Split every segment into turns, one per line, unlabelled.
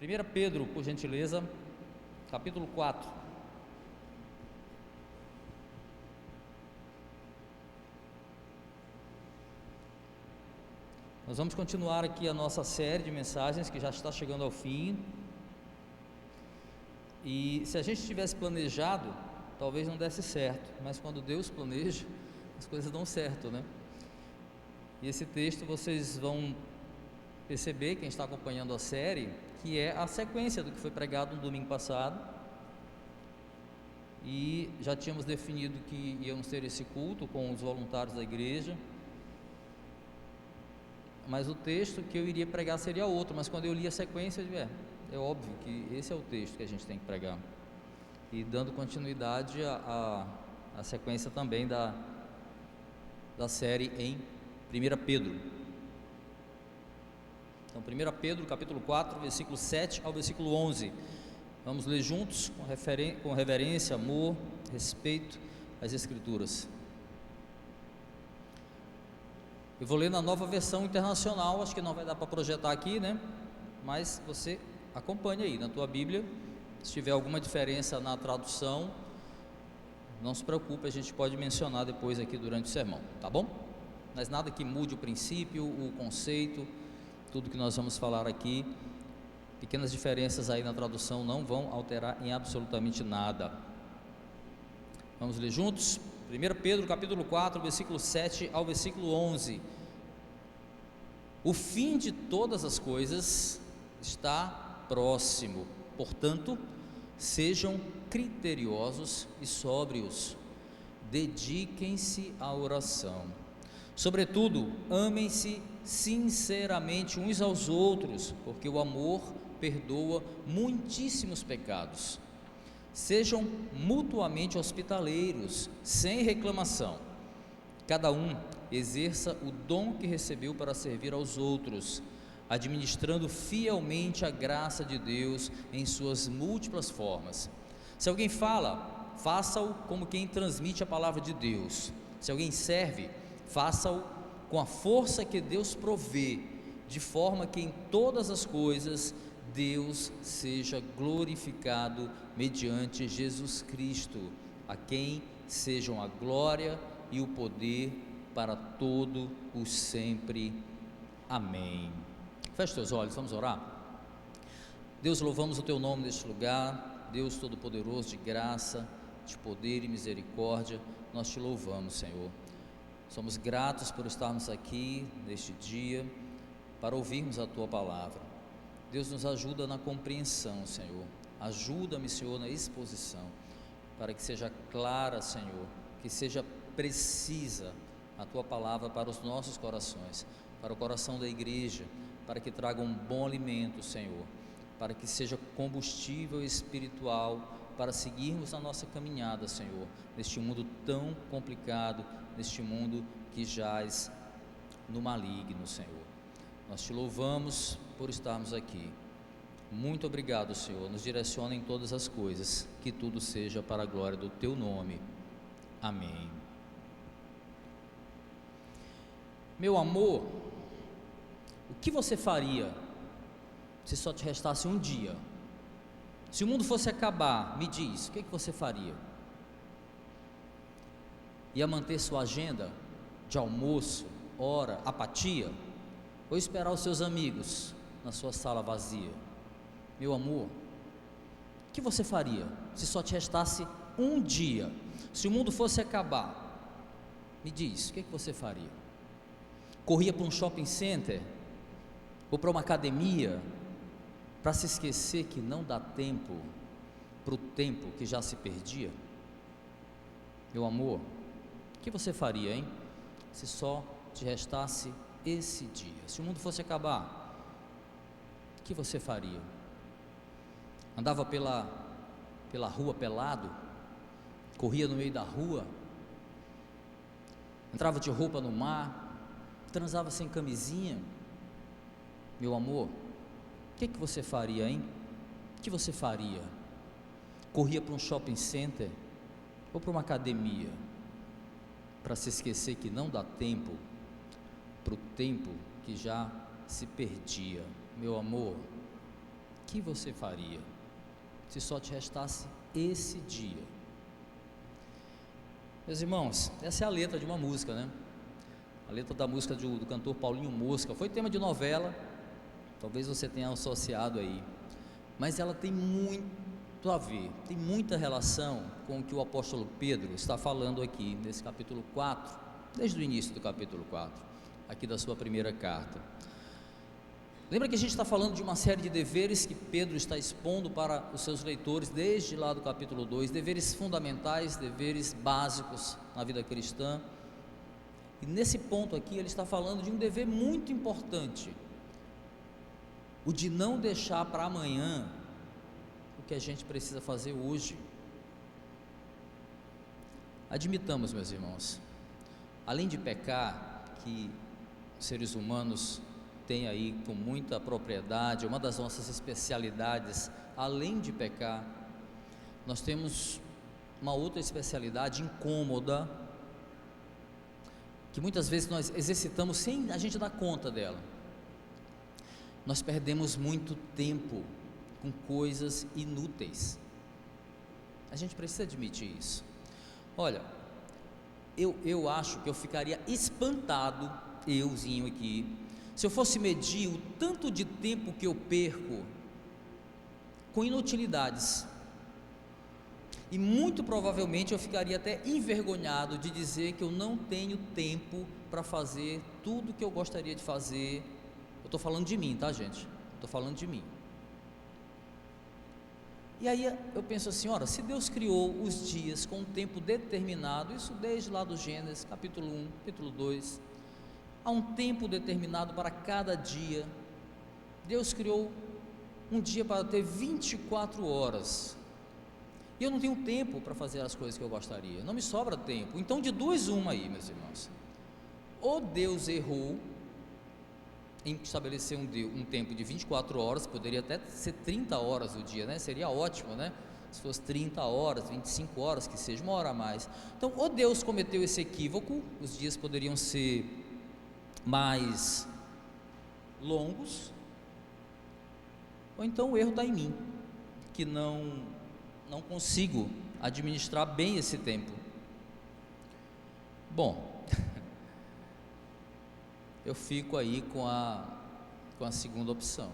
1 Pedro, por gentileza, capítulo 4. Nós vamos continuar aqui a nossa série de mensagens que já está chegando ao fim. E se a gente tivesse planejado, talvez não desse certo, mas quando Deus planeja, as coisas dão certo, né? E esse texto vocês vão perceber, quem está acompanhando a série, que é a sequência do que foi pregado no domingo passado. E já tínhamos definido que íamos ter esse culto com os voluntários da igreja, mas o texto que eu iria pregar seria outro. Mas quando eu li a sequência, eu disse, é óbvio que esse é o texto que a gente tem que pregar, e dando continuidade à sequência também da série em 1 Pedro. Então, 1 Pedro capítulo 4, versículo 7 ao versículo 11, vamos ler juntos, com reverência, amor, respeito às Escrituras. Eu vou ler na Nova Versão Internacional, acho que não vai dar para projetar aqui, né? Mas você acompanha aí na tua Bíblia. Se tiver alguma diferença na tradução, não se preocupe, a gente pode mencionar depois aqui durante o sermão, tá bom? Mas nada que mude o princípio, o conceito, tudo que nós vamos falar aqui, pequenas diferenças aí na tradução não vão alterar em absolutamente nada. Vamos ler juntos? 1 Pedro capítulo 4, versículo 7 ao versículo 11. O fim de todas as coisas está próximo, portanto, sejam criteriosos e sóbrios, dediquem-se à oração. Sobretudo, amem-se sinceramente uns aos outros, porque o amor perdoa muitíssimos pecados. Sejam mutuamente hospitaleiros, sem reclamação. Cada um exerça o dom que recebeu para servir aos outros, administrando fielmente a graça de Deus em suas múltiplas formas. Se alguém fala, faça-o como quem transmite a palavra de Deus. Se alguém serve, faça-o com a força que Deus provê, de forma que em todas as coisas Deus seja glorificado mediante Jesus Cristo, a quem sejam a glória e o poder para todo o sempre. Amém. Feche teus olhos, vamos orar. Deus, louvamos o teu nome neste lugar, Deus Todo-Poderoso, de graça, de poder e misericórdia, nós te louvamos, Senhor. Somos gratos por estarmos aqui neste dia para ouvirmos a tua palavra. Deus, nos ajuda na compreensão, Senhor. Ajuda-me, Senhor, na exposição, para que seja clara, Senhor, que seja precisa a tua palavra para os nossos corações, para o coração da igreja, para que traga um bom alimento, Senhor, para que seja combustível espiritual para seguirmos a nossa caminhada, Senhor, neste mundo tão complicado, neste mundo que jaz no maligno, Senhor. Nós te louvamos por estarmos aqui. Muito obrigado, Senhor. Nos direciona em todas as coisas, que tudo seja para a glória do teu nome. Amém. Meu amor, o que você faria se só te restasse um dia? Se o mundo fosse acabar, me diz, o que você faria? Ia manter sua agenda de almoço, hora, apatia? Ou esperar os seus amigos na sua sala vazia? Meu amor, o que você faria se só te restasse um dia? Se o mundo fosse acabar, me diz, o que você faria? Corria para um shopping center? Ou para uma academia? Para se esquecer que não dá tempo para o tempo que já se perdia? Meu amor, o que você faria, hein? Se só te restasse esse dia? Se o mundo fosse acabar, o que você faria? Andava pela rua pelado? Corria no meio da rua? Entrava de roupa no mar? Transava sem camisinha? Meu amor, o que você faria, hein? O que você faria? Corria para um shopping center ou para uma academia para se esquecer que não dá tempo para o tempo que já se perdia? Meu amor, o que você faria se só te restasse esse dia? Meus irmãos, essa é a letra de uma música, né? A letra da música do cantor Paulinho Mosca, foi tema de novela, talvez você tenha associado aí, mas ela tem muito a ver, tem muita relação com o que o apóstolo Pedro está falando aqui nesse capítulo 4, desde o início do capítulo 4, aqui da sua primeira carta. Lembra que a gente está falando de uma série de deveres que Pedro está expondo para os seus leitores, desde lá do capítulo 2, deveres fundamentais, deveres básicos na vida cristã. E nesse ponto aqui ele está falando de um dever muito importante, o de não deixar para amanhã o que a gente precisa fazer hoje. Admitamos, meus irmãos, além de pecar, que seres humanos têm aí com muita propriedade, uma das nossas especialidades, além de pecar, nós temos uma outra especialidade incômoda, que muitas vezes nós exercitamos sem a gente dar conta dela. Nós perdemos muito tempo com coisas inúteis. A gente precisa admitir isso. Olha, eu acho que eu ficaria espantado, euzinho aqui, se eu fosse medir o tanto de tempo que eu perco com inutilidades. E muito provavelmente eu ficaria até envergonhado de dizer que eu não tenho tempo para fazer tudo que eu gostaria de fazer. Eu estou falando de mim, tá, gente? Estou falando de mim. E aí eu penso assim, ora, se Deus criou os dias com um tempo determinado, isso desde lá do Gênesis, capítulo 1, capítulo 2, há um tempo determinado para cada dia. Deus criou um dia para ter 24 horas, e eu não tenho tempo para fazer as coisas que eu gostaria, não me sobra tempo. Então de duas uma aí, meus irmãos, ou Deus errou em estabelecer um tempo de 24 horas, poderia até ser 30 horas o dia, né? Seria ótimo, né? Se fosse 30 horas, 25 horas, que seja uma hora a mais. Então, ou Deus cometeu esse equívoco, os dias poderiam ser mais longos, ou então o erro está em mim, que não consigo administrar bem esse tempo. Bom, eu fico aí com a segunda opção,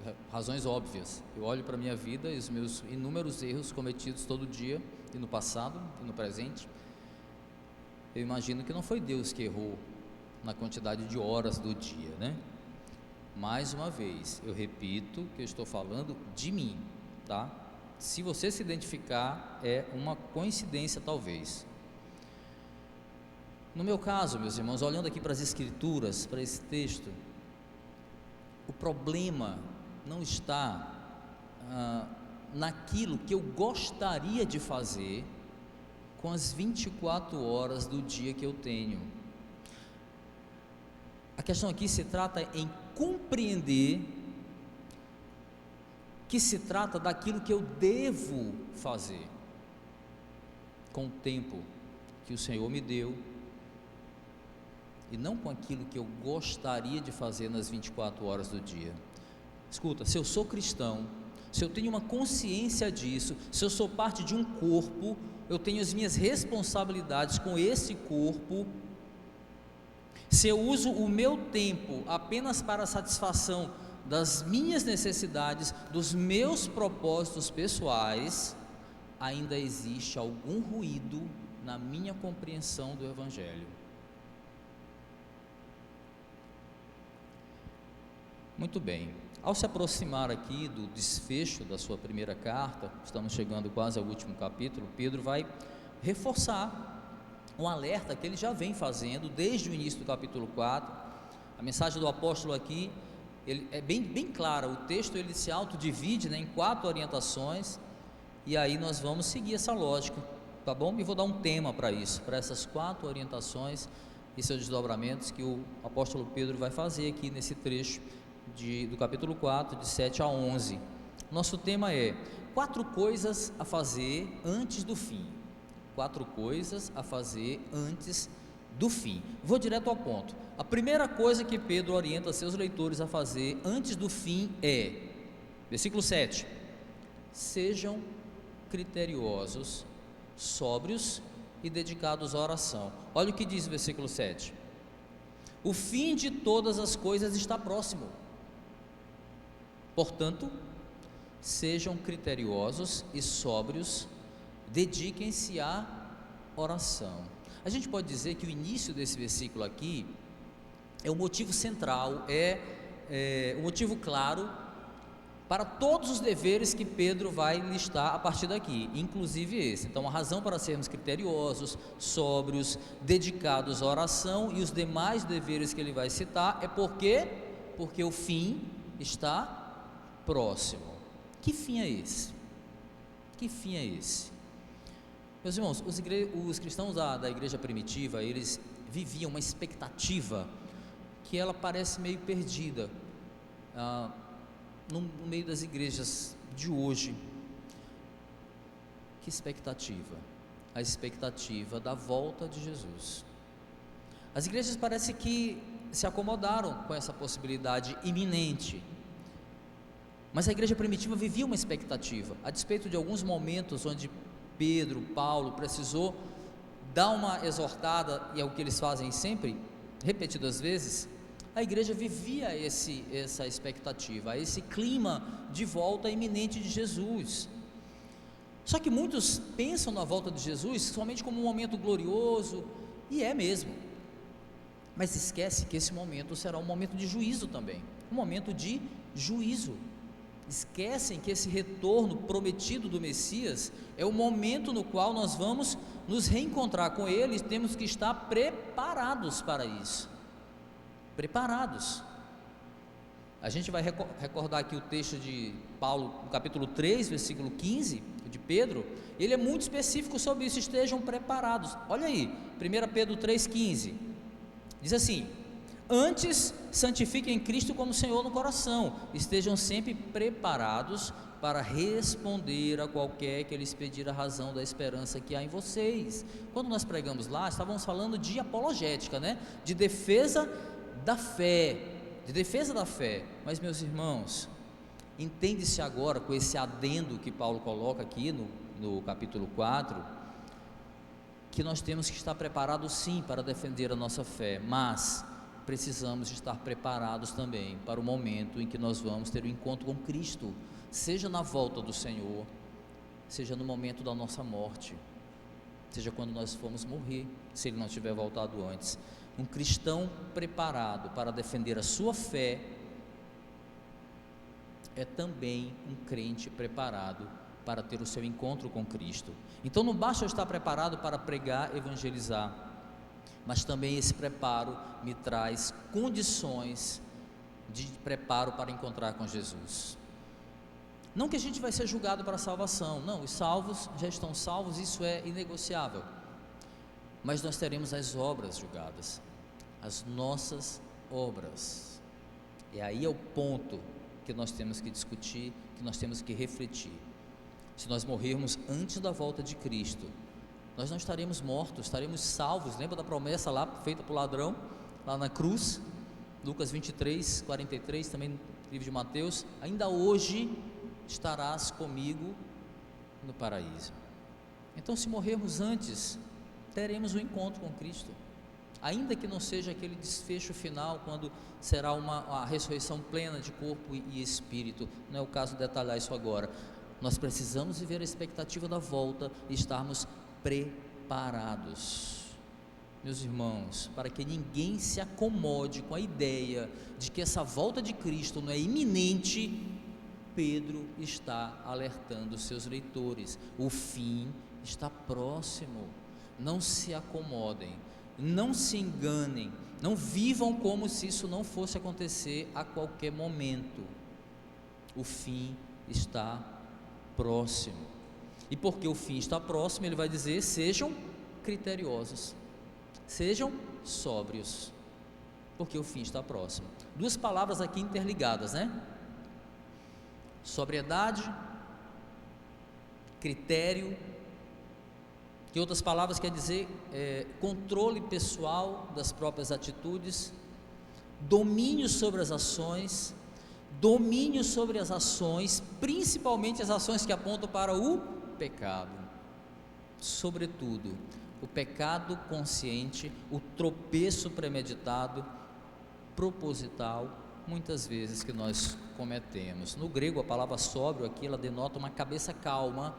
né? Razões óbvias. Eu olho para a minha vida e os meus inúmeros erros cometidos todo dia, e no passado e no presente. Eu imagino que não foi Deus que errou na quantidade de horas do dia, né? Mais uma vez, eu repito que eu estou falando de mim, tá? Se você se identificar, é uma coincidência talvez. No meu caso, meus irmãos, olhando aqui para as Escrituras, para esse texto, o problema não está naquilo que eu gostaria de fazer com as 24 horas do dia que eu tenho. A questão aqui se trata em compreender que se trata daquilo que eu devo fazer com o tempo que o Senhor me deu, e não com aquilo que eu gostaria de fazer nas 24 horas do dia. Escuta, se eu sou cristão, se eu tenho uma consciência disso, se eu sou parte de um corpo, eu tenho as minhas responsabilidades com esse corpo. Se eu uso o meu tempo apenas para a satisfação das minhas necessidades, dos meus propósitos pessoais, ainda existe algum ruído na minha compreensão do Evangelho. Muito bem, ao se aproximar aqui do desfecho da sua primeira carta, estamos chegando quase ao último capítulo, Pedro vai reforçar um alerta que ele já vem fazendo desde o início do capítulo 4. A mensagem do apóstolo aqui, ele é bem clara, o texto ele se autodivide, né, em 4 orientações, e aí nós vamos seguir essa lógica, tá bom? E vou dar um tema para isso, para essas 4 orientações e seus desdobramentos que o apóstolo Pedro vai fazer aqui nesse trecho do capítulo 4, de 7 a 11. Nosso tema é 4 coisas a fazer antes do fim. 4 coisas a fazer antes do fim. Vou direto ao ponto. A primeira coisa que Pedro orienta seus leitores a fazer antes do fim é Versículo 7: sejam criteriosos, sóbrios e dedicados à oração. Olha o que diz o versículo 7: o fim de todas as coisas está próximo. Portanto, sejam criteriosos e sóbrios, dediquem-se à oração. A gente pode dizer que o início desse versículo aqui é o motivo central, o motivo claro para todos os deveres que Pedro vai listar a partir daqui, inclusive esse. Então, a razão para sermos criteriosos, sóbrios, dedicados à oração e os demais deveres que ele vai citar é porque o fim está próximo. Que fim é esse? Que fim é esse? Meus irmãos, os cristãos da igreja primitiva, eles viviam uma expectativa que ela parece meio perdida no meio das igrejas de hoje. Que expectativa? A expectativa da volta de Jesus. As igrejas parece que se acomodaram com essa possibilidade iminente, mas a igreja primitiva vivia uma expectativa, a despeito de alguns momentos onde Pedro, Paulo precisou dar uma exortada, e é o que eles fazem sempre, repetidas vezes. A igreja vivia essa expectativa, esse clima de volta iminente de Jesus. Só que muitos pensam na volta de Jesus somente como um momento glorioso, e é mesmo, mas esquece que esse momento será um momento de juízo também, um momento de juízo. Esquecem que esse retorno prometido do Messias é o momento no qual nós vamos nos reencontrar com Ele, e temos que estar preparados para isso. Preparados. A gente vai recordar aqui o texto de Paulo, no capítulo 3, versículo 15, de Pedro. Ele é muito específico sobre isso: estejam preparados. Olha aí, 1 Pedro 3,15, diz assim: antes santifiquem Cristo como Senhor no coração, estejam sempre preparados para responder a qualquer que lhes pedir a razão da esperança que há em vocês. Quando nós pregamos lá, estávamos falando de apologética, né? De defesa da fé, mas, meus irmãos, entende-se agora, com esse adendo que Paulo coloca aqui no capítulo 4, que nós temos que estar preparados sim para defender a nossa fé, mas precisamos estar preparados também para o momento em que nós vamos ter o encontro com Cristo, seja na volta do Senhor, seja no momento da nossa morte, seja quando nós formos morrer, se Ele não tiver voltado antes. Um cristão preparado para defender a sua fé é também um crente preparado para ter o seu encontro com Cristo. Então não basta eu estar preparado para pregar, evangelizar, mas também esse preparo me traz condições de preparo para encontrar com Jesus. Não que a gente vai ser julgado para a salvação, não, os salvos já estão salvos, isso é inegociável, mas nós teremos as obras julgadas, as nossas obras. E aí é o ponto que nós temos que discutir, que nós temos que refletir. Se nós morrermos antes da volta de Cristo, nós não estaremos mortos, estaremos salvos. Lembra da promessa lá feita para o ladrão, lá na cruz, Lucas 23, 43, também no livro de Mateus: ainda hoje estarás comigo no paraíso. Então, se morrermos antes, teremos um encontro com Cristo, ainda que não seja aquele desfecho final, quando será a ressurreição plena de corpo e espírito. Não é o caso de detalhar isso agora. Nós precisamos viver a expectativa da volta e estarmos preparados, meus irmãos, para que ninguém se acomode com a ideia de que essa volta de Cristo não é iminente. Pedro está alertando seus leitores: o fim está próximo. Não se acomodem, não se enganem, não vivam como se isso não fosse acontecer a qualquer momento. O fim está próximo, e porque o fim está próximo, ele vai dizer: sejam criteriosos, sejam sóbrios, porque o fim está próximo. Duas palavras aqui interligadas, né? Sobriedade, critério, que outras palavras quer dizer controle pessoal das próprias atitudes, domínio sobre as ações, domínio sobre as ações, principalmente as ações que apontam para o pecado, sobretudo o pecado consciente, o tropeço premeditado, proposital, muitas vezes que nós cometemos. No grego, a palavra sóbrio aqui, ela denota uma cabeça calma,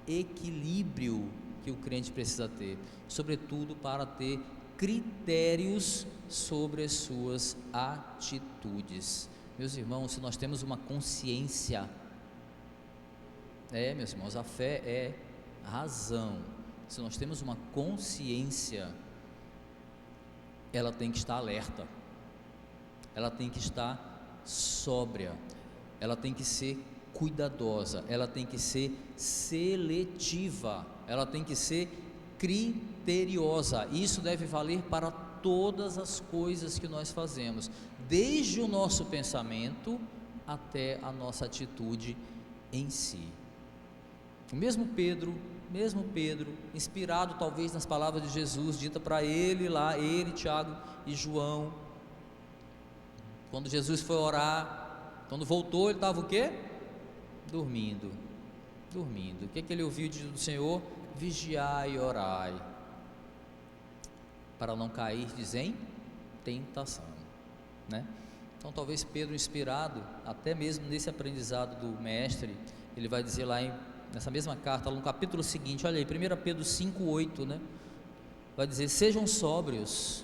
equilíbrio que o crente precisa ter, sobretudo para ter critérios sobre as suas atitudes. Meus irmãos, se nós temos uma consciência, meus irmãos, a fé é razão. Se nós temos uma consciência, ela tem que estar alerta, ela tem que estar sóbria, ela tem que ser cuidadosa, ela tem que ser seletiva, ela tem que ser criteriosa. Isso deve valer para todas as coisas que nós fazemos, desde o nosso pensamento até a nossa atitude em si. O mesmo Pedro, inspirado talvez nas palavras de Jesus, dita para ele lá, ele, Tiago e João, quando Jesus foi orar, quando voltou, ele estava o quê? Dormindo. O que ele ouviu do Senhor? Vigiai e orai, para não cair em tentação, né? Então talvez Pedro, inspirado até mesmo nesse aprendizado do mestre, ele vai dizer lá nessa mesma carta, no capítulo seguinte, olha aí, 1 Pedro 5,8, né? Vai dizer: sejam sóbrios,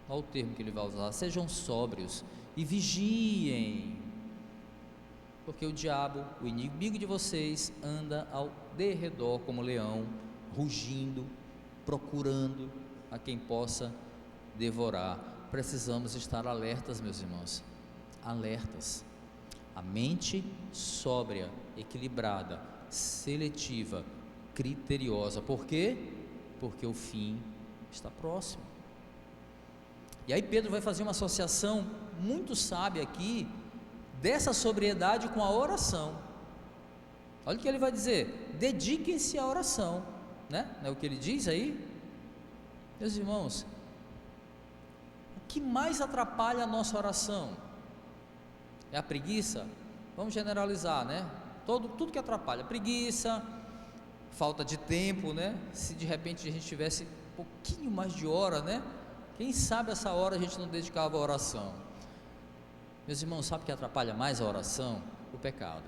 olha o termo que ele vai usar, sejam sóbrios e vigiem, porque o diabo, o inimigo de vocês, anda ao derredor como leão, rugindo, procurando a quem possa devorar. Precisamos estar alertas, meus irmãos, alertas. A mente sóbria, equilibrada, seletiva, criteriosa. Por quê? Porque o fim está próximo. E aí Pedro vai fazer uma associação muito sábia aqui, dessa sobriedade com a oração. Olha o que ele vai dizer: dediquem-se à oração, né? Não é o que ele diz aí? Meus irmãos, o que mais atrapalha a nossa oração? É a preguiça? Vamos generalizar, né? Tudo que atrapalha, preguiça, falta de tempo, né? Se de repente a gente tivesse um pouquinho mais de hora, né? Quem sabe essa hora a gente não dedicava à oração. Meus irmãos, sabe o que atrapalha mais a oração? O pecado.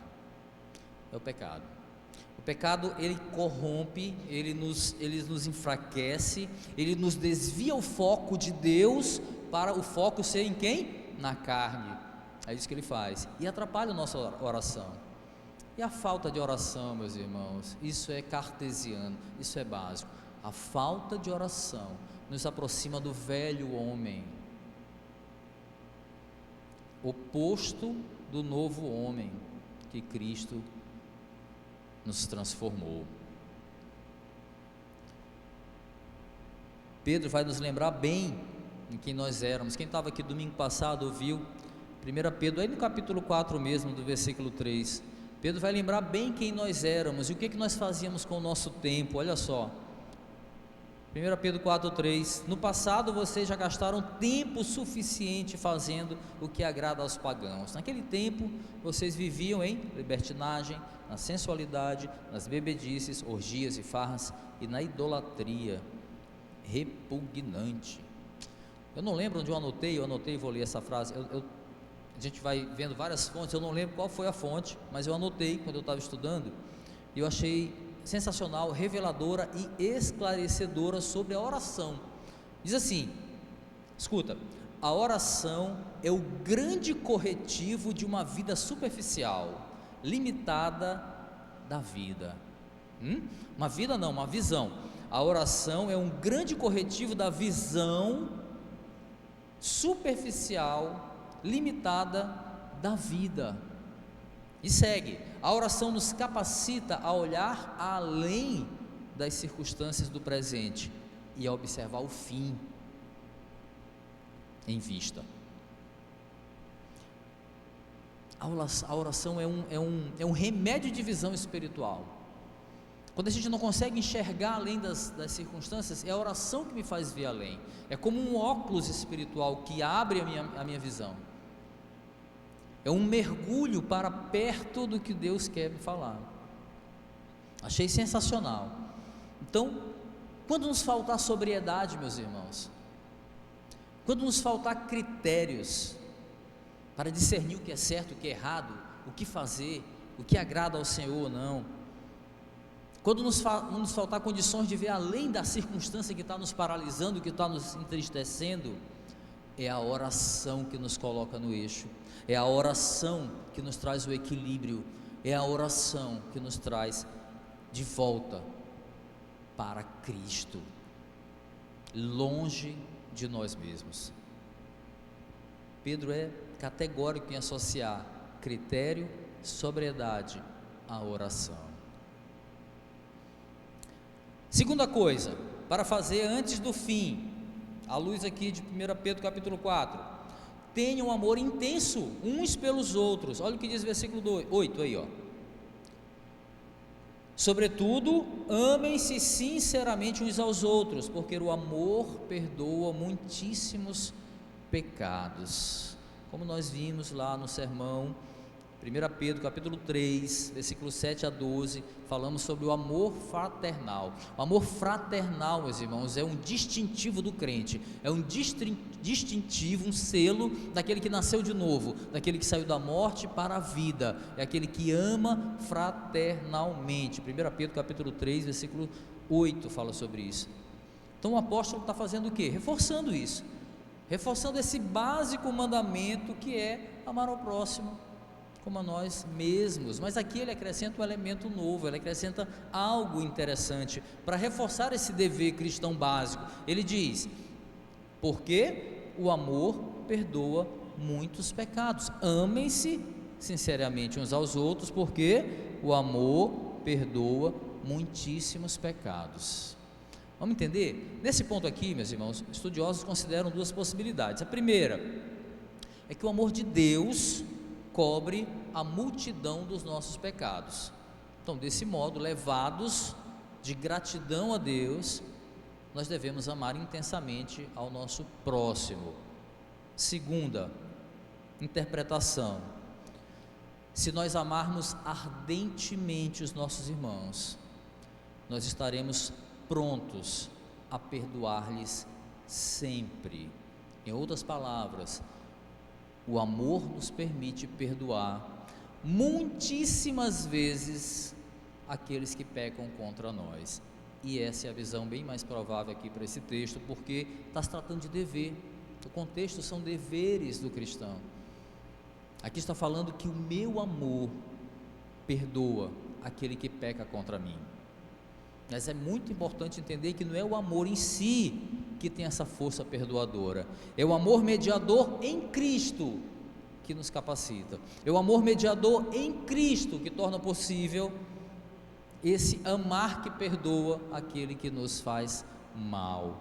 É o pecado. O pecado, ele corrompe, ele nos enfraquece, ele nos desvia o foco de Deus para o foco ser em quem? Na carne. É isso que ele faz. E atrapalha a nossa oração. E a falta de oração, meus irmãos, isso é cartesiano, isso é básico. A falta de oração nos aproxima do velho homem, oposto do novo homem que Cristo nos transformou. Pedro vai nos lembrar bem em quem nós éramos. Quem estava aqui domingo passado ouviu 1 Pedro, aí no capítulo 4 mesmo, do versículo 3, Pedro vai lembrar bem quem nós éramos e o que nós fazíamos com o nosso tempo. Olha só, 1 Pedro 4,3: no passado vocês já gastaram tempo suficiente fazendo o que agrada aos pagãos. Naquele tempo vocês viviam em libertinagem, na sensualidade, nas bebedices, orgias e farras e na idolatria repugnante. Eu não lembro onde eu anotei e vou ler essa frase. A gente vai vendo várias fontes, eu não lembro qual foi a fonte, mas eu anotei quando eu estava estudando e eu achei sensacional, reveladora e esclarecedora sobre a oração. Diz assim, escuta: a oração é o grande corretivo de uma vida superficial, limitada da vida. Uma vida não, uma visão. A oração é um grande corretivo da visão superficial, limitada da vida. E segue: a oração nos capacita a olhar além das circunstâncias do presente e a observar o fim em vista. A oração é um remédio de visão espiritual. Quando a gente não consegue enxergar além das circunstâncias, é a oração que me faz ver além. É como um óculos espiritual que abre a minha visão. é um mergulho para perto do que Deus quer me falar. Achei sensacional. Então, quando nos faltar sobriedade, meus irmãos, quando nos faltar critérios para discernir o que é certo, o que é errado, o que fazer, o que agrada ao Senhor ou não, quando nos faltar condições de ver além da circunstância que está nos paralisando, que está nos entristecendo, é a oração que nos coloca no eixo, é a oração que nos traz o equilíbrio, é a oração que nos traz de volta para Cristo, longe de nós mesmos. Pedro é categórico em associar critério, sobriedade à oração. Segunda coisa, para fazer antes do fim, à luz aqui de 1 Pedro capítulo 4, tenham amor intenso uns pelos outros. Olha o que diz o versículo 8 aí, ó. Sobretudo, amem-se sinceramente uns aos outros, porque o amor perdoa muitíssimos pecados. Como nós vimos lá no sermão, 1 Pedro capítulo 3, versículos 7 a 12, falamos sobre o amor fraternal. O amor fraternal, meus irmãos, é um distintivo do crente, é um distintivo, um selo daquele que nasceu de novo, daquele que saiu da morte para a vida, é aquele que ama fraternalmente. 1 Pedro capítulo 3, versículo 8 fala sobre isso. Então o apóstolo está fazendo o quê? Reforçando isso, reforçando esse básico mandamento que é amar ao próximo como a nós mesmos. Mas aqui ele acrescenta um elemento novo, ele acrescenta algo interessante para reforçar esse dever cristão básico. Ele diz: porque o amor perdoa muitos pecados. Amem-se sinceramente uns aos outros, porque o amor perdoa muitíssimos pecados. Vamos entender? Nesse ponto aqui, meus irmãos, estudiosos consideram duas possibilidades. A primeira é que o amor de Deus cobre a multidão dos nossos pecados. Então, desse modo, levados de gratidão a Deus, nós devemos amar intensamente ao nosso próximo. Segunda interpretação: se nós amarmos ardentemente os nossos irmãos, nós estaremos prontos a perdoar-lhes sempre. Em outras palavras, o amor nos permite perdoar muitíssimas vezes aqueles que pecam contra nós. E essa é a visão bem mais provável aqui para esse texto, porque está se tratando de dever. O contexto são deveres do cristão. Aqui está falando que o meu amor perdoa aquele que peca contra mim. Mas é muito importante entender que não é o amor em si que tem essa força perdoadora, é o amor mediador em Cristo que nos capacita, é o amor mediador em Cristo que torna possível esse amar que perdoa aquele que nos faz mal.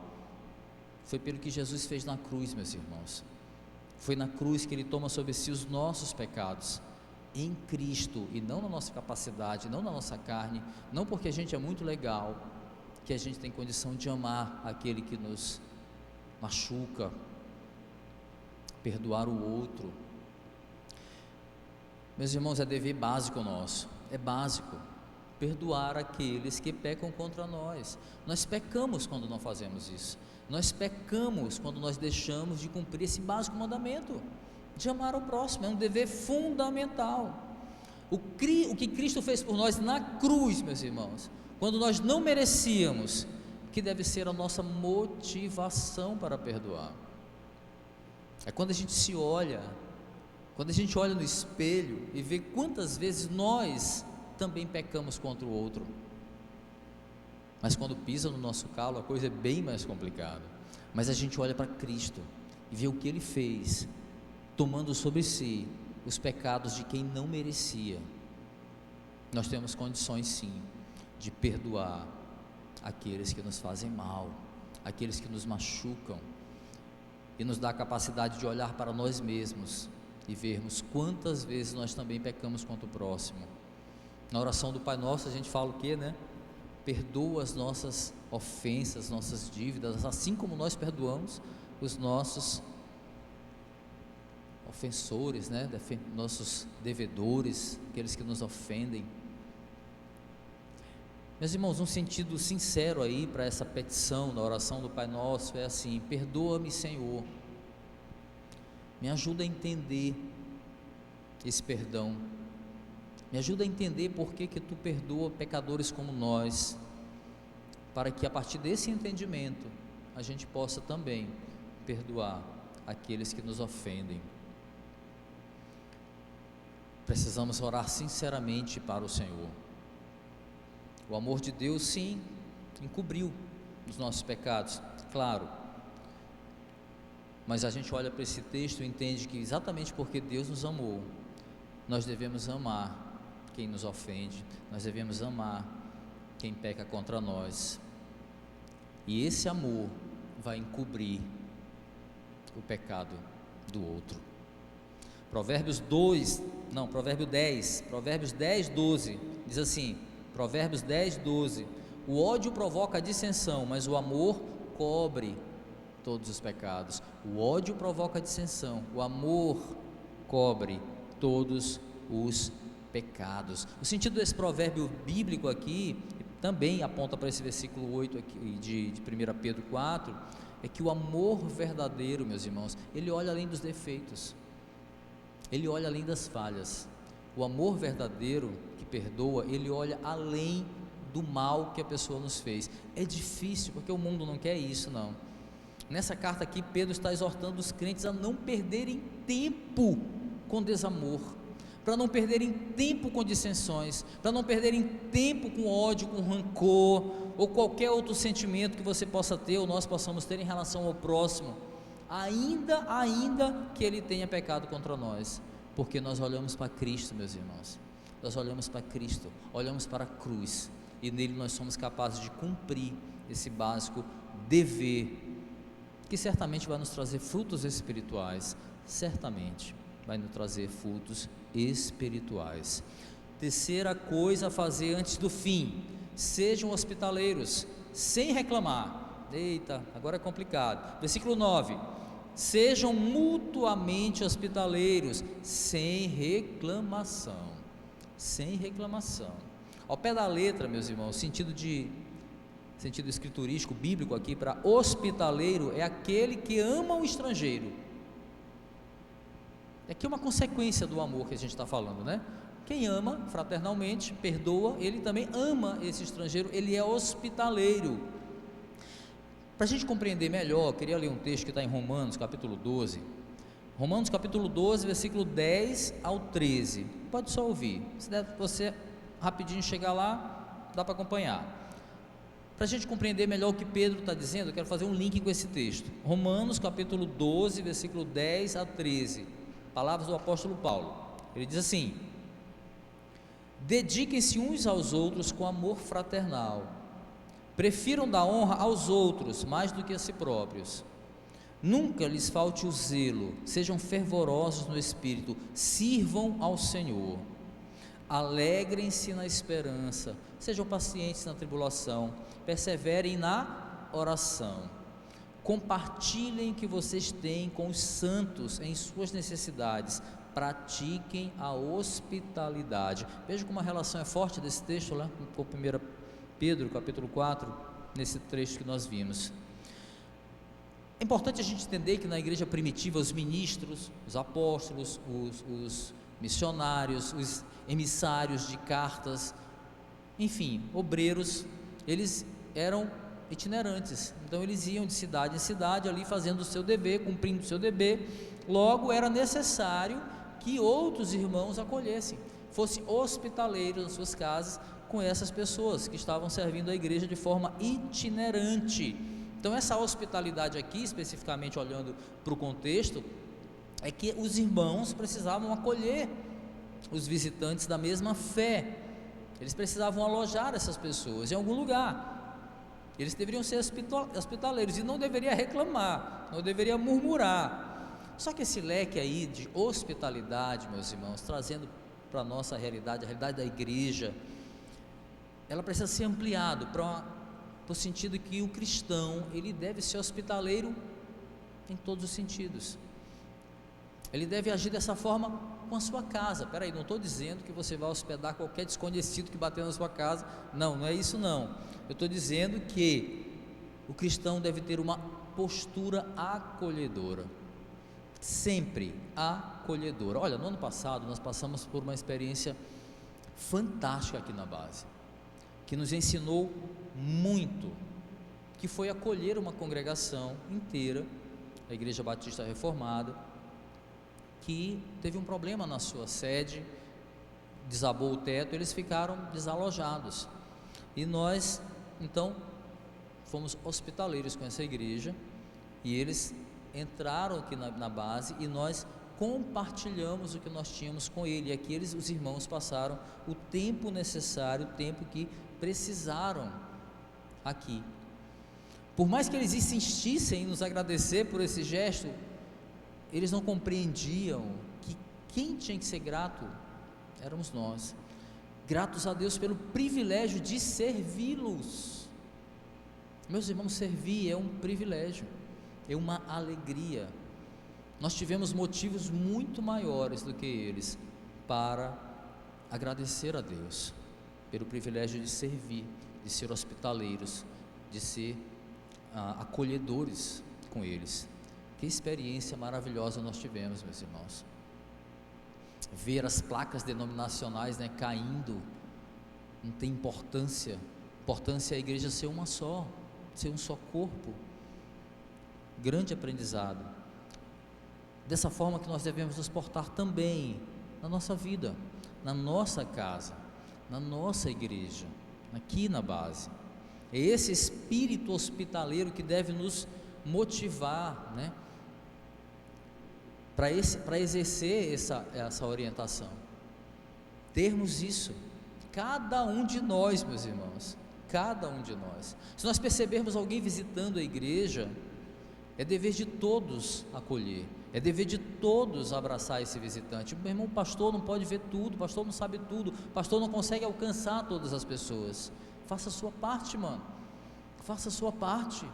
Foi pelo que Jesus fez na cruz, meus irmãos, foi na cruz que Ele toma sobre si os nossos pecados, em Cristo, e não na nossa capacidade, não na nossa carne, não porque a gente é muito legal, que a gente tem condição de amar aquele que nos machuca, perdoar o outro. Meus irmãos, é dever básico nosso, é básico, perdoar aqueles que pecam contra nós. Nós pecamos quando não fazemos isso, nós pecamos quando nós deixamos de cumprir esse básico mandamento, de amar ao próximo. É um dever fundamental. O que Cristo fez por nós na cruz, meus irmãos, quando nós não merecíamos, que deve ser a nossa motivação para perdoar. É quando a gente se olha, quando a gente olha no espelho e vê quantas vezes nós também pecamos contra o outro, mas quando pisa no nosso calo a coisa é bem mais complicada. Mas a gente olha para Cristo e vê o que Ele fez, tomando sobre si os pecados de quem não merecia. Nós temos condições sim de perdoar aqueles que nos fazem mal, aqueles que nos machucam, e nos dá a capacidade de olhar para nós mesmos e vermos quantas vezes nós também pecamos contra o próximo. Na oração do Pai Nosso a gente fala o que, né? Perdoa as nossas ofensas, nossas dívidas, assim como nós perdoamos os nossos ofensores, né? Nossos devedores, aqueles que nos ofendem. Meus irmãos, um sentido sincero aí para essa petição da oração do Pai Nosso é assim: perdoa-me, Senhor, me ajuda a entender esse perdão, me ajuda a entender por que Tu perdoa pecadores como nós, para que a partir desse entendimento a gente possa também perdoar aqueles que nos ofendem. Precisamos orar sinceramente para o Senhor. O amor de Deus, sim, encobriu os nossos pecados, claro, mas a gente olha para esse texto e entende que exatamente porque Deus nos amou, nós devemos amar quem nos ofende, nós devemos amar quem peca contra nós, e esse amor vai encobrir o pecado do outro. Provérbios 10, 12, diz assim, Provérbios 10, 12, o ódio provoca a dissensão, mas o amor cobre todos os pecados. O ódio provoca a dissensão, o amor cobre todos os pecados. O sentido desse provérbio bíblico aqui, também aponta para esse versículo 8 aqui, de 1 Pedro 4, é que o amor verdadeiro, meus irmãos, ele olha além dos defeitos, ele olha além das falhas. O amor verdadeiro que perdoa, ele olha além do mal que a pessoa nos fez. É difícil, porque o mundo não quer isso, não. Nessa carta aqui, Pedro está exortando os crentes a não perderem tempo com desamor, para não perderem tempo com dissensões, para não perderem tempo com ódio, com rancor, ou qualquer outro sentimento que você possa ter, ou nós possamos ter em relação ao próximo, ainda que ele tenha pecado contra nós, porque nós olhamos para Cristo, meus irmãos, nós olhamos para Cristo, olhamos para a cruz, e nele nós somos capazes de cumprir esse básico dever, que certamente vai nos trazer frutos espirituais, certamente vai nos trazer frutos espirituais. Terceira coisa a fazer antes do fim: sejam hospitaleiros, sem reclamar. Eita, agora é complicado. Versículo 9: sejam mutuamente hospitaleiros, sem reclamação. Sem reclamação. Ao pé da letra, meus irmãos, sentido escriturístico, bíblico aqui para hospitaleiro é aquele que ama o estrangeiro. Aqui é uma consequência do amor que a gente está falando, né? Quem ama fraternalmente, perdoa, ele também ama esse estrangeiro, ele é hospitaleiro. Para a gente compreender melhor, eu queria ler um texto que está em Romanos capítulo 12, Romanos capítulo 12, versículo 10 ao 13, pode só ouvir, se você rapidinho chegar lá, dá para acompanhar. Para a gente compreender melhor o que Pedro está dizendo, eu quero fazer um link com esse texto. Romanos capítulo 12, versículo 10 a 13, palavras do apóstolo Paulo. Ele diz assim: dediquem-se uns aos outros com amor fraternal, prefiram dar honra aos outros mais do que a si próprios, nunca lhes falte o zelo, sejam fervorosos no espírito, sirvam ao Senhor, alegrem-se na esperança, sejam pacientes na tribulação, perseverem na oração, compartilhem o que vocês têm com os santos em suas necessidades, pratiquem a hospitalidade. Veja como a relação é forte desse texto lá com 1 Pedro capítulo 4, nesse trecho que nós vimos. É importante a gente entender que na igreja primitiva os ministros, os apóstolos, os missionários, os emissários de cartas, enfim, obreiros, eles eram itinerantes, então eles iam de cidade em cidade ali fazendo o seu dever, cumprindo o seu dever. Logo era necessário que outros irmãos acolhessem, fossem hospitaleiros nas suas casas com essas pessoas que estavam servindo a igreja de forma itinerante. Então essa hospitalidade aqui, especificamente olhando para o contexto, é que os irmãos precisavam acolher os visitantes da mesma fé, eles precisavam alojar essas pessoas em algum lugar, eles deveriam ser hospitaleiros e não deveria reclamar, não deveria murmurar. Só que esse leque aí de hospitalidade, meus irmãos, trazendo para a nossa realidade, a realidade da igreja, ela precisa ser ampliado para o sentido que o cristão, ele deve ser hospitaleiro em todos os sentidos. Ele deve agir dessa forma com a sua casa. Peraí, não estou dizendo que você vai hospedar qualquer desconhecido que bater na sua casa, não, não é isso não. Eu estou dizendo que o cristão deve ter uma postura acolhedora, sempre acolhedora. Olha, no ano passado nós passamos por uma experiência fantástica aqui na base, que nos ensinou muito, que foi acolher uma congregação inteira, a Igreja Batista Reformada, que teve um problema na sua sede, desabou o teto, eles ficaram desalojados, e nós então fomos hospitaleiros com essa igreja, e eles entraram aqui na base, e nós compartilhamos o que nós tínhamos com ele, e aqui os irmãos passaram o tempo necessário, o tempo que precisaram aqui. Por mais que eles insistissem em nos agradecer por esse gesto, eles não compreendiam que quem tinha que ser grato éramos nós, gratos a Deus pelo privilégio de servi-los. Meus irmãos, servir é um privilégio, é uma alegria. Nós tivemos motivos muito maiores do que eles para agradecer a Deus pelo privilégio de servir, de ser hospitaleiros, de ser acolhedores com eles. Que experiência maravilhosa nós tivemos, meus irmãos. Ver as placas denominacionais, né, caindo, não tem importância. Importância é a igreja ser uma só, ser um só corpo. Grande aprendizado. Dessa forma que nós devemos nos portar também na nossa vida, na nossa casa, na nossa igreja, aqui na base. É esse espírito hospitaleiro que deve nos motivar, né, para exercer essa orientação. Termos isso, cada um de nós, meus irmãos, cada um de nós. Se nós percebermos alguém visitando a igreja, é dever de todos acolher, é dever de todos abraçar esse visitante. Meu irmão, o pastor não pode ver tudo, o pastor não sabe tudo, o pastor não consegue alcançar todas as pessoas. Faça a sua parte, mano, faça a sua parte,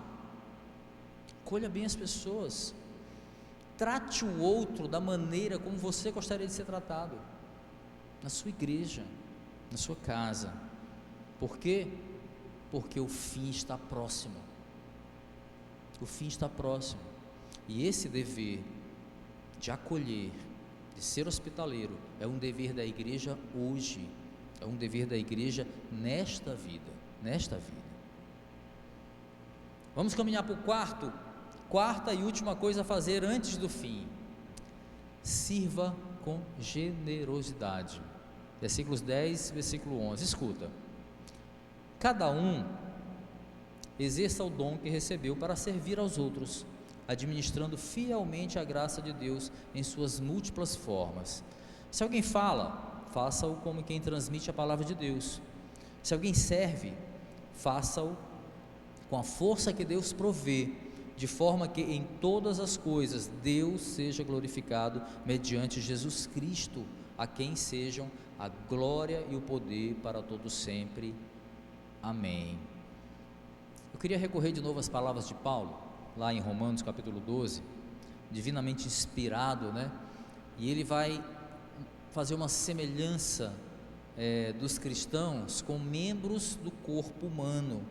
acolha bem as pessoas, trate o outro da maneira como você gostaria de ser tratado, na sua igreja, na sua casa. Por quê? Porque o fim está próximo, o fim está próximo, e esse dever de acolher, de ser hospitaleiro, é um dever da igreja hoje, é um dever da igreja nesta vida, Vamos caminhar para o quarta e última coisa a fazer antes do fim: sirva com generosidade. Versículos 10, versículo 11, escuta: cada um exerça o dom que recebeu para servir aos outros, administrando fielmente a graça de Deus em suas múltiplas formas. Se alguém fala, faça-o como quem transmite a palavra de Deus. Se alguém serve, faça-o com a força que Deus provê, de forma que em todas as coisas Deus seja glorificado mediante Jesus Cristo, a quem sejam a glória e o poder para todos sempre. Amém. Eu queria recorrer de novo às palavras de Paulo, lá em Romanos capítulo 12, divinamente inspirado, né? E ele vai fazer uma semelhança dos cristãos com membros do corpo humano.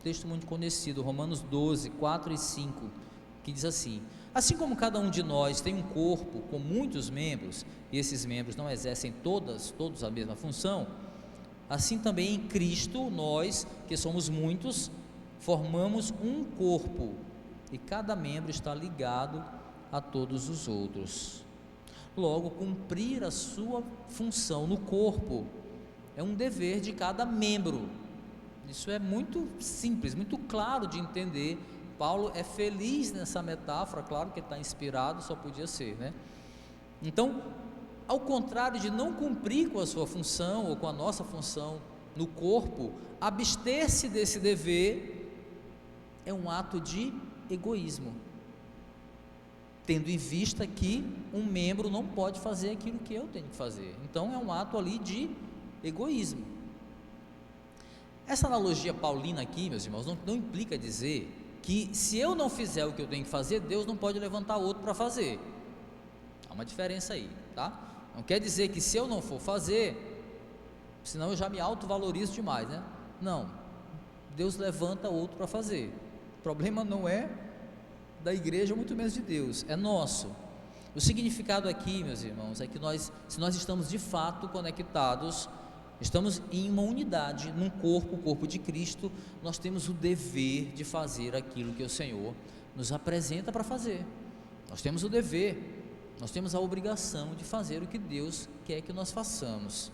Texto muito conhecido, Romanos 12, 4 e 5, que diz assim: assim como cada um de nós tem um corpo com muitos membros, e esses membros não exercem todos a mesma função, assim também em Cristo, nós, que somos muitos, formamos um corpo, e cada membro está ligado a todos os outros. Logo, cumprir a sua função no corpo é um dever de cada membro. Isso é muito simples, muito claro de entender. Paulo é feliz nessa metáfora, claro que ele está inspirado, só podia ser, né? Então, ao contrário de não cumprir com a sua função, ou com a nossa função no corpo, abster-se desse dever é um ato de egoísmo, tendo em vista que um membro não pode fazer aquilo que eu tenho que fazer. Então é um ato ali de egoísmo. Essa analogia paulina aqui, meus irmãos, não implica dizer que se eu não fizer o que eu tenho que fazer, Deus não pode levantar outro para fazer. Há uma diferença aí, tá? Não quer dizer que se eu não for fazer, senão eu já me autovalorizo demais, né? Não, Deus levanta outro para fazer. O problema não é da igreja, muito menos de Deus, é nosso. O significado aqui, meus irmãos, é que se nós estamos de fato conectados, estamos em uma unidade, num corpo, o corpo de Cristo, nós temos o dever de fazer aquilo que o Senhor nos apresenta para fazer. Nós temos o dever, nós temos a obrigação de fazer o que Deus quer que nós façamos,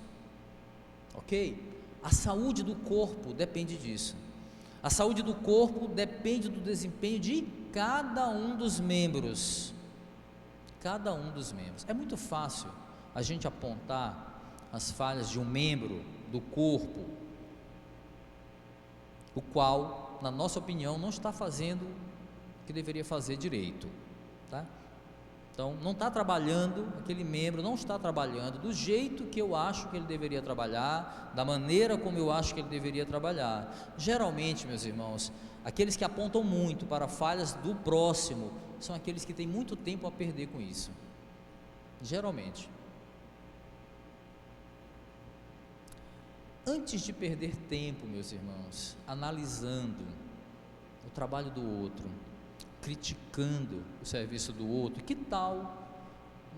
ok? A saúde do corpo depende disso. A saúde do corpo depende do desempenho de cada um dos membros. Cada um dos membros. É muito fácil a gente apontar as falhas de um membro do corpo, o qual, na nossa opinião, não está fazendo o que deveria fazer direito, tá? Então, não está trabalhando, aquele membro não está trabalhando do jeito que eu acho que ele deveria trabalhar, da maneira como eu acho que ele deveria trabalhar. Geralmente, meus irmãos, aqueles que apontam muito para falhas do próximo, são aqueles que têm muito tempo a perder com isso, geralmente. Antes de perder tempo, meus irmãos, analisando o trabalho do outro, criticando o serviço do outro, que tal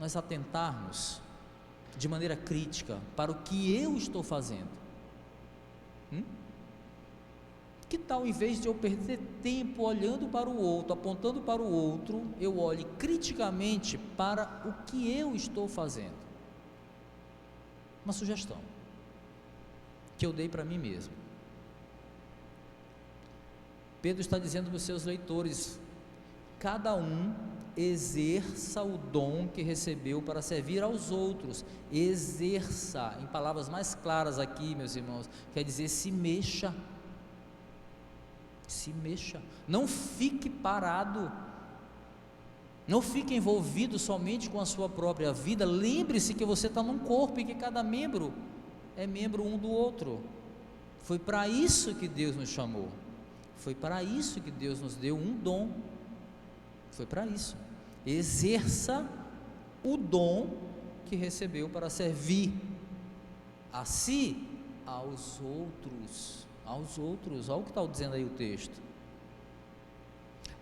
nós atentarmos de maneira crítica para o que eu estou fazendo? Que tal, em vez de eu perder tempo olhando para o outro, apontando para o outro, eu olhe criticamente para o que eu estou fazendo? Uma sugestão que eu dei para mim mesmo. Pedro está dizendo para os seus leitores: cada um exerça o dom que recebeu para servir aos outros. Exerça, em palavras mais claras aqui, meus irmãos, quer dizer se mexa. Se mexa, não fique parado, não fique envolvido somente com a sua própria vida. Lembre-se que você está num corpo e que cada membro é membro um do outro. Foi para isso que Deus nos chamou, foi para isso que Deus nos deu um dom, foi para isso. Exerça o dom que recebeu para servir a si, aos outros. Olha o que está dizendo aí o texto.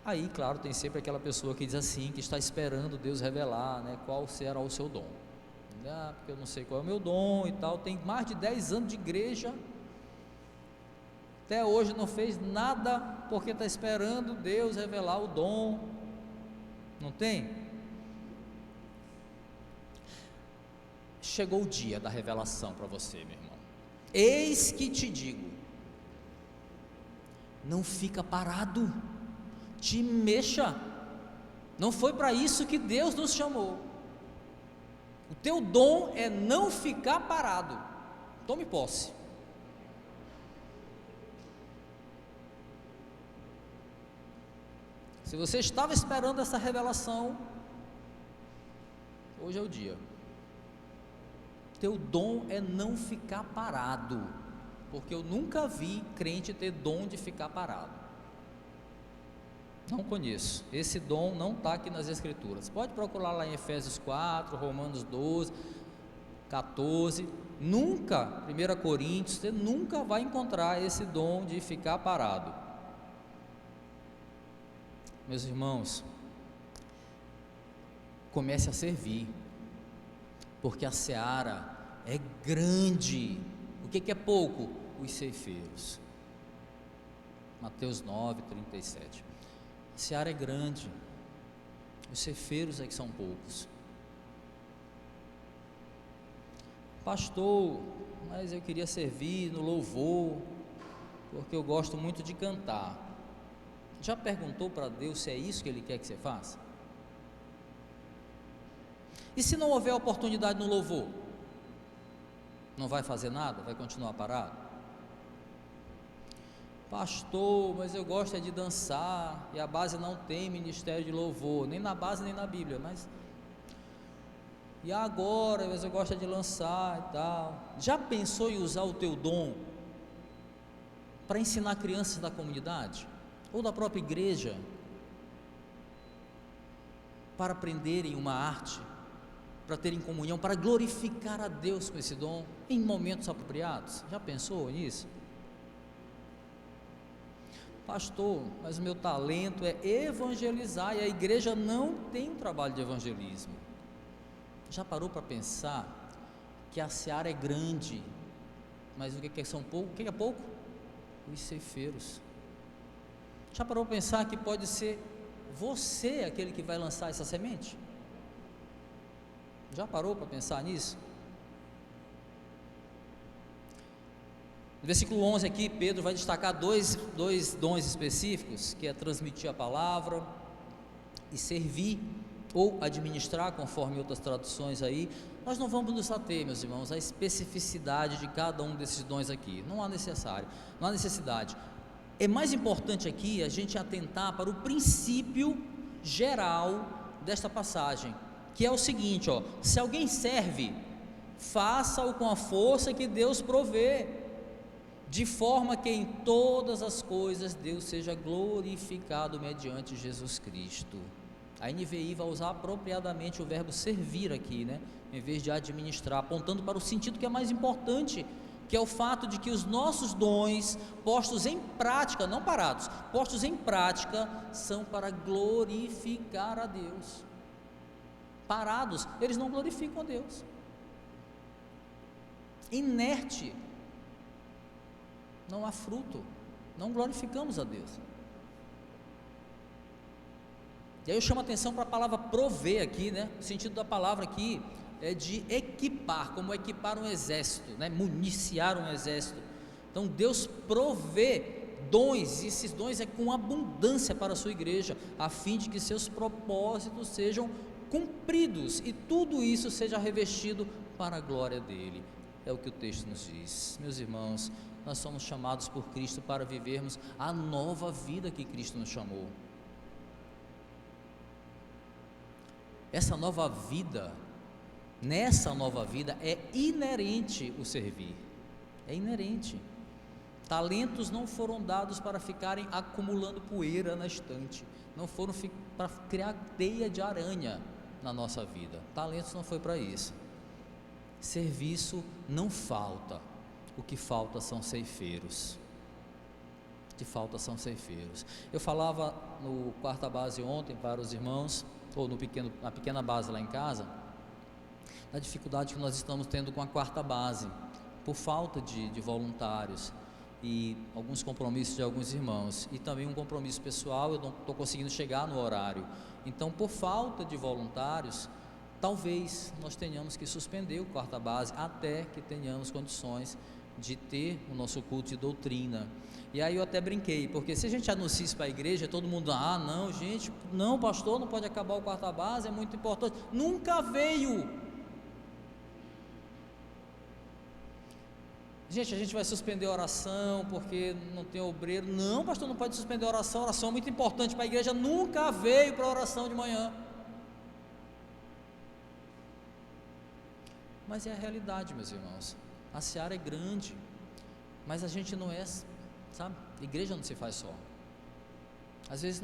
Aí, claro, tem sempre aquela pessoa que diz assim, que está esperando Deus revelar, né, qual será o seu dom. Porque eu não sei qual é o meu dom e tal, tem mais de 10 anos de igreja, até hoje não fez nada, porque está esperando Deus revelar o dom. Não tem? Chegou o dia da revelação para você, meu irmão. Eis que te digo, não fica parado, te mexa. Não foi para isso que Deus nos chamou. O teu dom é não ficar parado. Tome posse. Se você estava esperando essa revelação, hoje é o dia. Teu dom é não ficar parado, porque eu nunca vi crente ter dom de ficar parado. Não conheço. Esse dom não está aqui nas Escrituras. Pode procurar lá em Efésios 4, Romanos 12, 14. Nunca, 1 Coríntios, você nunca vai encontrar esse dom de ficar parado. Meus irmãos, comece a servir, porque a seara é grande. O que é pouco? Os ceifeiros. Mateus 9, 37. A seara é grande, os ceifeiros é que são poucos. Pastor, mas eu queria servir no louvor, porque eu gosto muito de cantar. Já perguntou para Deus se é isso que Ele quer que você faça? E se não houver oportunidade no louvor? Não vai fazer nada? Vai continuar parado? Pastor, mas eu gosto de dançar, e a base não tem ministério de louvor, nem na base nem na Bíblia, mas... E agora, mas eu gosto de lançar e tal. Já pensou em usar o teu dom para ensinar crianças da comunidade? Ou da própria igreja, para aprenderem uma arte, para terem comunhão, para glorificar a Deus com esse dom em momentos apropriados. Já pensou nisso? Pastor, mas o meu talento é evangelizar e a igreja não tem um trabalho de evangelismo. Já parou para pensar que a seara é grande, mas o que são pouco? O que é pouco? Os ceifeiros. Já parou para pensar que pode ser você aquele que vai lançar essa semente? Já parou para pensar nisso? No versículo 11 aqui, Pedro vai destacar dois dons específicos, que é transmitir a palavra e servir ou administrar, conforme outras traduções aí. Nós não vamos nos ater, meus irmãos, à especificidade de cada um desses dons aqui, não há necessidade. É mais importante aqui a gente atentar para o princípio geral desta passagem, que é o seguinte, se alguém serve, faça-o com a força que Deus provê, de forma que em todas as coisas Deus seja glorificado mediante Jesus Cristo. A NVI vai usar apropriadamente o verbo servir aqui, né? Em vez de administrar, apontando para o sentido que é mais importante, que é o fato de que os nossos dons, postos em prática, não parados, postos em prática, são para glorificar a Deus. Parados, eles não glorificam a Deus. Inerte, não há fruto, não glorificamos a Deus. E aí eu chamo a atenção para a palavra prover aqui, né? O sentido da palavra aqui é de equipar, como equipar um exército, né? Municiar um exército. Então Deus provê dons, e esses dons é com abundância para a sua igreja, a fim de que seus propósitos sejam cumpridos e tudo isso seja revestido para a glória dele. É o que o texto nos diz. Meus irmãos, nós somos chamados por Cristo para vivermos a nova vida que Cristo nos chamou. Essa nova vida, nessa nova vida é inerente o servir, é inerente. Talentos não foram dados para ficarem acumulando poeira na estante, não foram para criar teia de aranha na nossa vida. Talentos não foi para isso. Serviço não falta, o que falta são ceifeiros. O que falta são ceifeiros. Eu falava no quarta base ontem para os irmãos, ou na pequena base lá em casa, da dificuldade que nós estamos tendo com a quarta base, por falta de voluntários e alguns compromissos de alguns irmãos, e também um compromisso pessoal, eu não estou conseguindo chegar no horário. Então, por falta de voluntários, talvez nós tenhamos que suspender o quarta base até que tenhamos condições de ter o nosso culto de doutrina. E aí eu até brinquei, porque se a gente anuncia isso para a igreja, todo mundo, não, gente, não, pastor, não pode acabar o quarta base, é muito importante. Nunca veio. Gente, a gente vai suspender a oração porque não tem obreiro. Não, pastor, não pode suspender a oração é muito importante para a igreja. Nunca veio para a oração de manhã. Mas é a realidade, meus irmãos. A seara é grande, mas a gente não é, sabe? Igreja não se faz só. Às vezes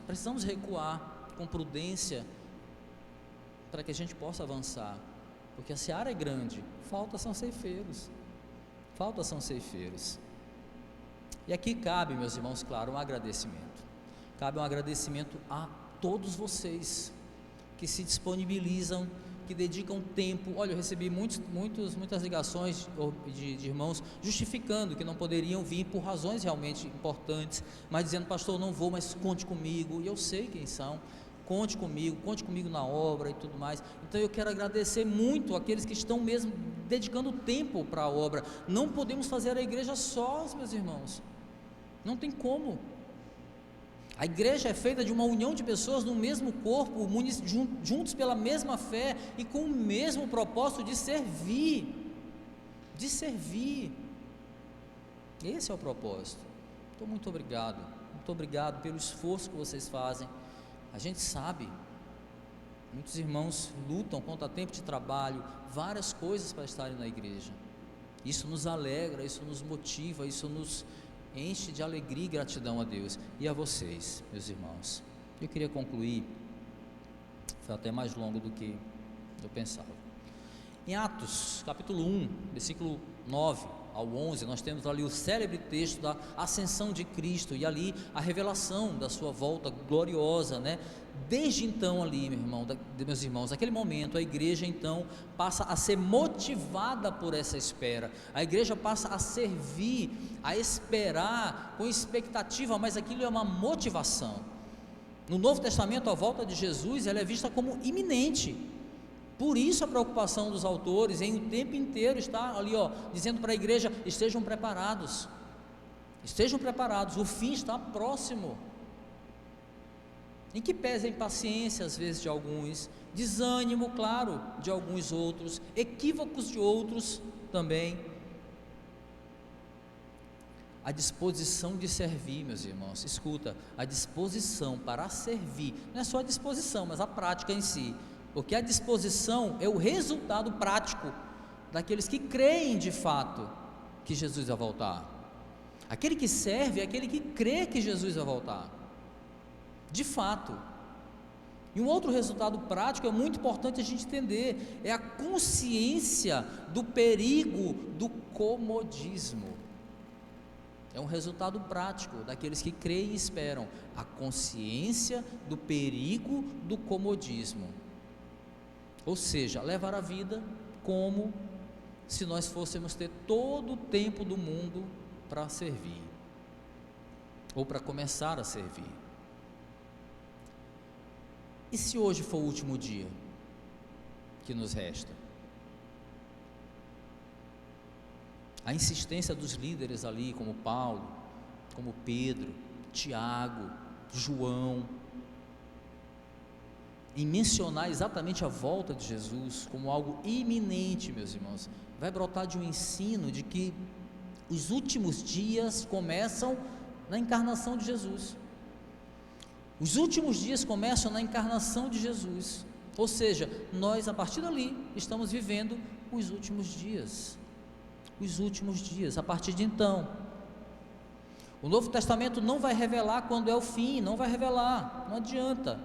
precisamos recuar com prudência para que a gente possa avançar, porque a seara é grande, falta são ceifeiros. E aqui cabe, meus irmãos, claro, um agradecimento. Cabe um agradecimento a todos vocês que se disponibilizam, que dedicam tempo. Olha, eu recebi muitas ligações de irmãos justificando que não poderiam vir por razões realmente importantes, mas dizendo, pastor, não vou, mas conte comigo. E eu sei quem são. Conte comigo na obra e tudo mais. Então eu quero agradecer muito aqueles que estão mesmo dedicando tempo para a obra. Não podemos fazer a igreja sós, meus irmãos, não tem como. A igreja é feita de uma união de pessoas no mesmo corpo, juntos pela mesma fé e com o mesmo propósito de servir. Esse é o propósito. Então, muito obrigado pelo esforço que vocês fazem. A gente sabe, muitos irmãos lutam contra tempo de trabalho, várias coisas para estarem na igreja. Isso nos alegra, isso nos motiva, isso nos enche de alegria e gratidão a Deus e a vocês, meus irmãos. Eu queria concluir, foi até mais longo do que eu pensava. Em Atos, capítulo 1, versículo 9 ao 11, nós temos ali o célebre texto da ascensão de Cristo, e ali a revelação da sua volta gloriosa, né? Desde então ali, meus irmãos, naquele momento a igreja então passa a ser motivada por essa espera, a igreja passa a servir, a esperar com expectativa, mas aquilo é uma motivação. No Novo Testamento, a volta de Jesus, ela é vista como iminente. Por isso a preocupação dos autores em o tempo inteiro estar ali, dizendo para a igreja: estejam preparados, o fim está próximo. Em que pese a impaciência às vezes de alguns, desânimo, claro, de alguns outros, equívocos de outros também. A disposição de servir, meus irmãos, escuta, a disposição para servir, não é só a disposição, mas a prática em si, porque a disposição é o resultado prático daqueles que creem de fato que Jesus vai voltar. Aquele que serve é aquele que crê que Jesus vai voltar, de fato. E um outro resultado prático é muito importante a gente entender, é a consciência do perigo do comodismo. É um resultado prático daqueles que creem e esperam, a consciência do perigo do comodismo. Ou seja, levar a vida como se nós fôssemos ter todo o tempo do mundo para servir, ou para começar a servir. E se hoje for o último dia que nos resta? A insistência dos líderes ali, como Paulo, como Pedro, Tiago, João, em mencionar exatamente a volta de Jesus como algo iminente, meus irmãos, vai brotar de um ensino de que os últimos dias começam na encarnação de Jesus. Os últimos dias começam na encarnação de Jesus, ou seja, nós a partir dali estamos vivendo os últimos dias. Os últimos dias, a partir de então. O Novo Testamento não vai revelar quando é o fim, não vai revelar, não adianta.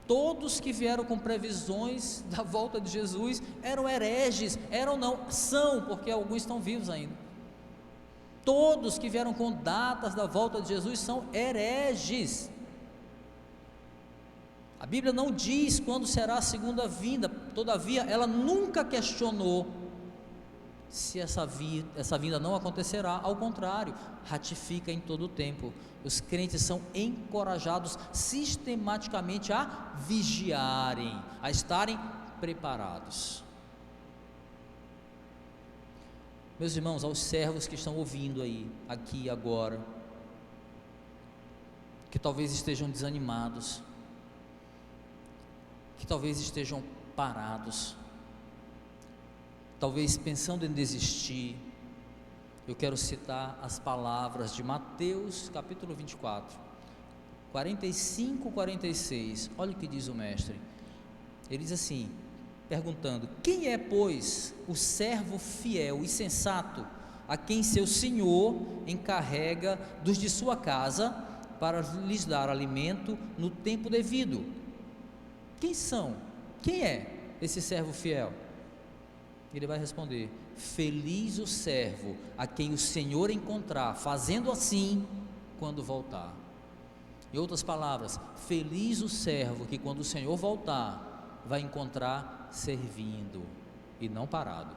Todos que vieram com previsões da volta de Jesus eram hereges, são, porque alguns estão vivos ainda. Todos que vieram com datas da volta de Jesus são hereges. A Bíblia não diz quando será a segunda vinda, todavia ela nunca questionou se essa vinda não acontecerá, ao contrário, ratifica em todo o tempo. Os crentes são encorajados sistematicamente a vigiarem, a estarem preparados. Meus irmãos, aos servos que estão ouvindo aí, aqui e agora, que talvez estejam desanimados, que talvez estejam parados, talvez pensando em desistir, eu quero citar as palavras de Mateus capítulo 24, 45, 46, olha o que diz o mestre. Ele diz assim, perguntando: quem é, pois, o servo fiel e sensato, a quem seu senhor encarrega dos de sua casa, para lhes dar alimento no tempo devido? Quem é esse servo fiel? Ele vai responder: feliz o servo a quem o Senhor encontrar fazendo assim quando voltar. Em outras palavras, feliz o servo que quando o Senhor voltar vai encontrar servindo e não parado,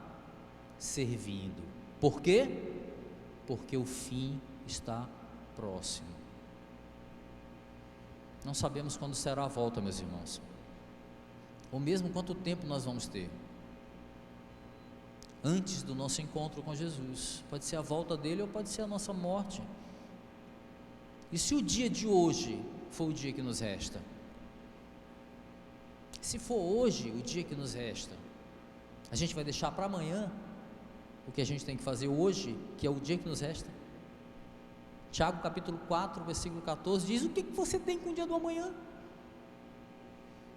servindo. Por quê? Porque o fim está próximo. Não sabemos quando será a volta, meus irmãos, ou mesmo quanto tempo nós vamos ter antes do nosso encontro com Jesus. Pode ser a volta dele ou pode ser a nossa morte. E se o dia de hoje for o dia que nos resta? Se for hoje o dia que nos resta, a gente vai deixar para amanhã o que a gente tem que fazer hoje, que é o dia que nos resta? Tiago capítulo 4, versículo 14 diz: o que você tem com o dia do amanhã?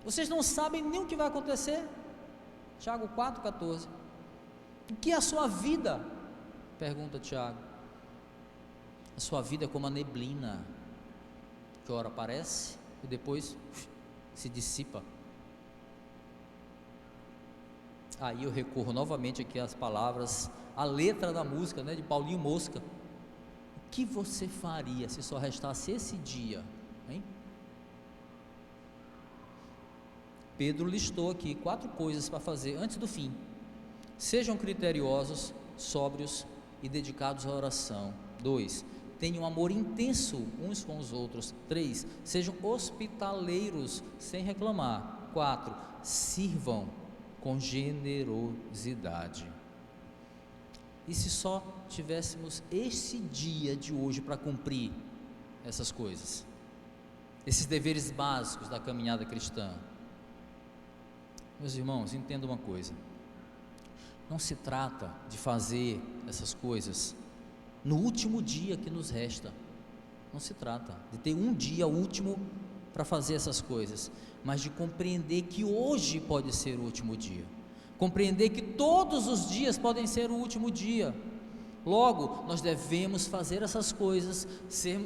Vocês não sabem nem o que vai acontecer. Tiago 4, 14. O que é a sua vida? Pergunta Tiago. A sua vida é como a neblina, que ora aparece e depois se dissipa. Aí eu recorro novamente aqui às palavras, a letra da música, né, de Paulinho Mosca. O que você faria se só restasse esse dia, hein? Pedro listou aqui 4 coisas para fazer antes do fim. Sejam criteriosos, sóbrios e dedicados à oração. 2, tenham amor intenso uns com os outros. 3, sejam hospitaleiros sem reclamar. 4, sirvam com generosidade. E se só tivéssemos esse dia de hoje para cumprir essas coisas, esses deveres básicos da caminhada cristã? Meus irmãos, entenda uma coisa: não se trata de fazer essas coisas no último dia que nos resta, não se trata de ter um dia último para fazer essas coisas, mas de compreender que hoje pode ser o último dia, compreender que todos os dias podem ser o último dia. Logo, nós devemos fazer essas coisas,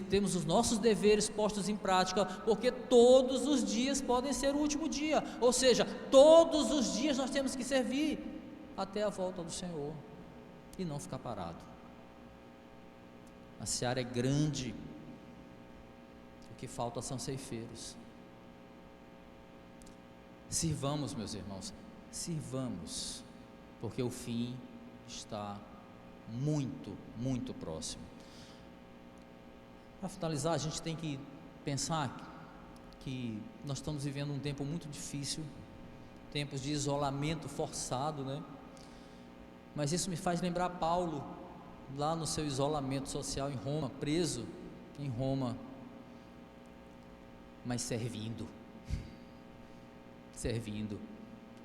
temos os nossos deveres postos em prática, porque todos os dias podem ser o último dia, ou seja, todos os dias nós temos que servir até a volta do Senhor e não ficar parado. A seara é grande, o que falta são ceifeiros. Sirvamos, meus irmãos, sirvamos, porque o fim está muito, muito próximo. Para finalizar, a gente tem que pensar que nós estamos vivendo um tempo muito difícil, tempos de isolamento forçado, né? Mas isso me faz lembrar Paulo, lá no seu isolamento social em Roma, preso em Roma, mas servindo,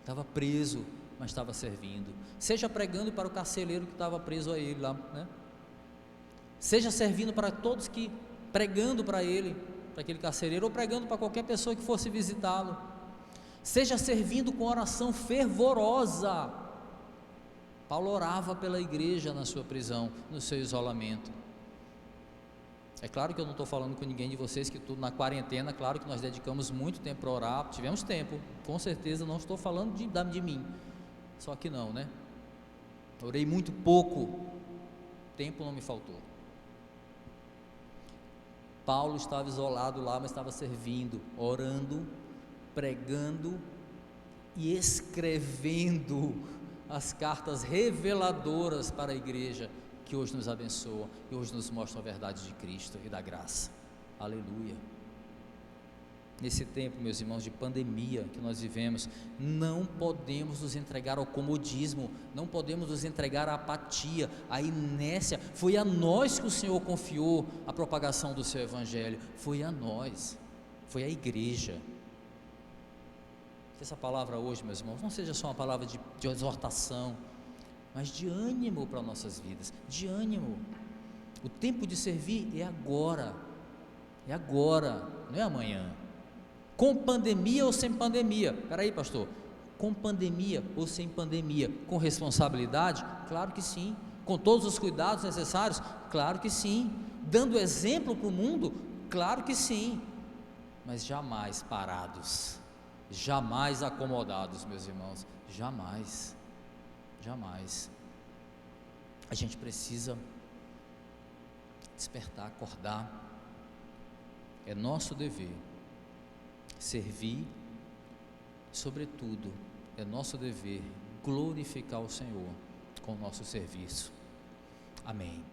estava preso, mas estava servindo, seja pregando para o carcereiro que estava preso a ele lá, né? Seja servindo para todos que, pregando para ele, para aquele carcereiro, ou pregando para qualquer pessoa que fosse visitá-lo, seja servindo com oração fervorosa. Paulo orava pela igreja na sua prisão, no seu isolamento. É claro que eu não estou falando com ninguém de vocês que tudo na quarentena, claro que nós dedicamos muito tempo para orar, tivemos tempo, com certeza, não estou falando de mim, só que não, né? Orei muito pouco, tempo não me faltou. Paulo estava isolado lá, mas estava servindo, orando, pregando e escrevendo as cartas reveladoras para a igreja, que hoje nos abençoa e hoje nos mostra a verdade de Cristo e da graça. Aleluia. Nesse tempo, meus irmãos, de pandemia que nós vivemos, não podemos nos entregar ao comodismo, não podemos nos entregar à apatia, à inércia. Foi a nós que o Senhor confiou a propagação do seu evangelho, foi a nós, foi a igreja. Que essa palavra hoje, meus irmãos, não seja só uma palavra de exortação, mas de ânimo para nossas vidas, de ânimo. O tempo de servir é agora, não é amanhã. Com pandemia ou sem pandemia? Espera aí, pastor, com pandemia ou sem pandemia? Com responsabilidade? Claro que sim. Com todos os cuidados necessários? Claro que sim. Dando exemplo para o mundo? Claro que sim. Mas jamais parados, jamais acomodados, meus irmãos, jamais. A gente precisa despertar, acordar. É nosso dever servir, sobretudo, é nosso dever glorificar o Senhor com o nosso serviço. Amém.